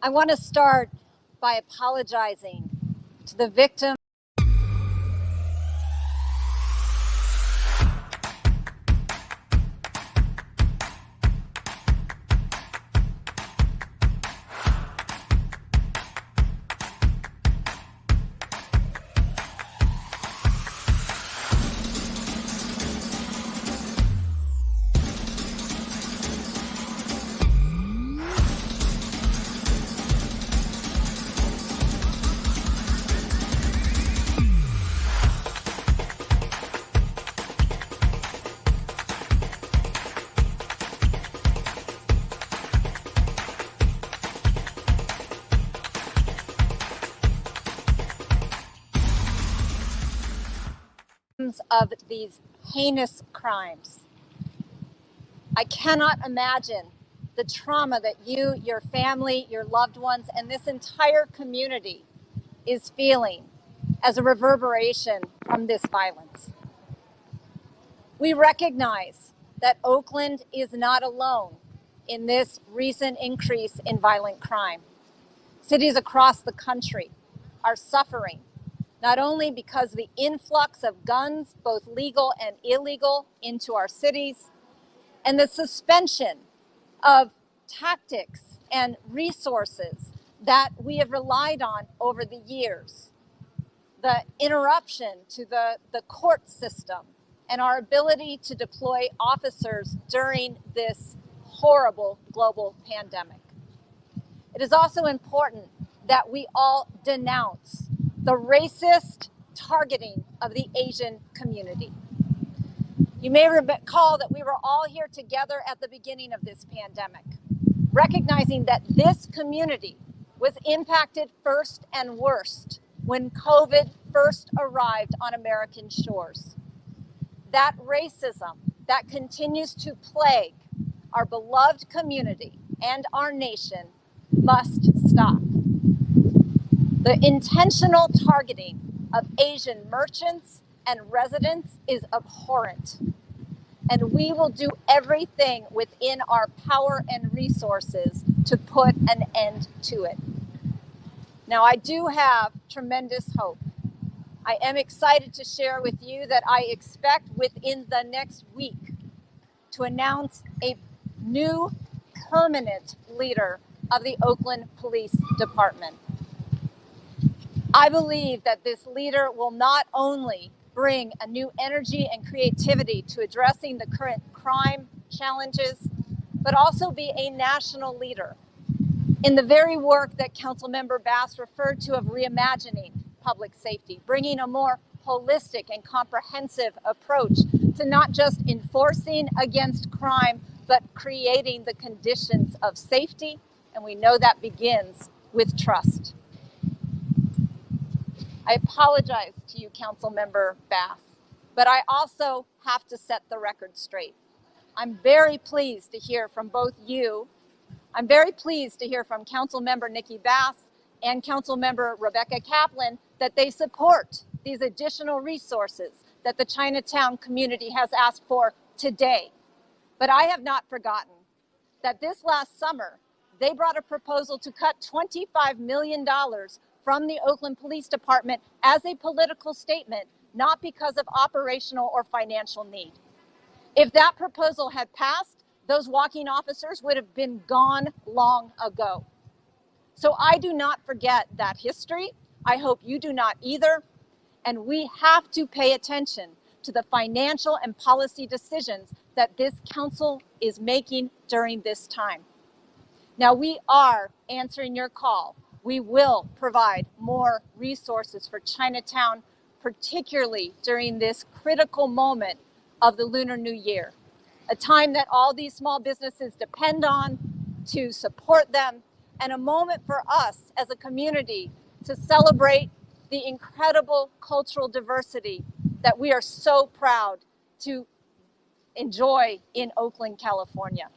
I want to start by apologizing to the victims of these heinous crimes. I cannot imagine the trauma that you, your family, your loved ones, and this entire community is feeling as a reverberation from this violence. We recognize that Oakland is not alone in this recent increase in violent crime. Cities across the country are suffering, not only because of the influx of guns, both legal and illegal, into our cities, and the suspension of tactics and resources that we have relied on over the years, the interruption to the court system, and our ability to deploy officers during this horrible global pandemic. It is also important that we all denounce the racist targeting of the Asian community. You may recall that we were all here together at the beginning of this pandemic, recognizing that this community was impacted first and worst when COVID first arrived on American shores. That racism that continues to plague our beloved community and our nation must stop. The intentional targeting of Asian merchants and residents is abhorrent, and we will do everything within our power and resources to put an end to it. Now, I do have tremendous hope. I am excited to share with you that I expect within the next week to announce a new permanent leader of the Oakland Police Department. I believe that this leader will not only bring a new energy and creativity to addressing the current crime challenges, but also be a national leader in the very work that Councilmember Bass referred to of reimagining public safety, bringing a more holistic and comprehensive approach to not just enforcing against crime, but creating the conditions of safety. And we know that begins with trust. I apologize to you, Councilmember Bass, but I also have to set the record straight. I'm very pleased to hear from both you. I'm very pleased to hear from Councilmember Nikki Bass and Councilmember Rebecca Kaplan that they support these additional resources that the Chinatown community has asked for today. But I have not forgotten that this last summer, they brought a proposal to cut $25 million from the Oakland Police Department as a political statement, not because of operational or financial need. If that proposal had passed, those walking officers would have been gone long ago. So I do not forget that history. I hope you do not either. And we have to pay attention to the financial and policy decisions that this council is making during this time. Now, we are answering your call. We will provide more resources for Chinatown, particularly during this critical moment of the Lunar New Year, a time that all these small businesses depend on to support them, and a moment for us as a community to celebrate the incredible cultural diversity that we are so proud to enjoy in Oakland, California.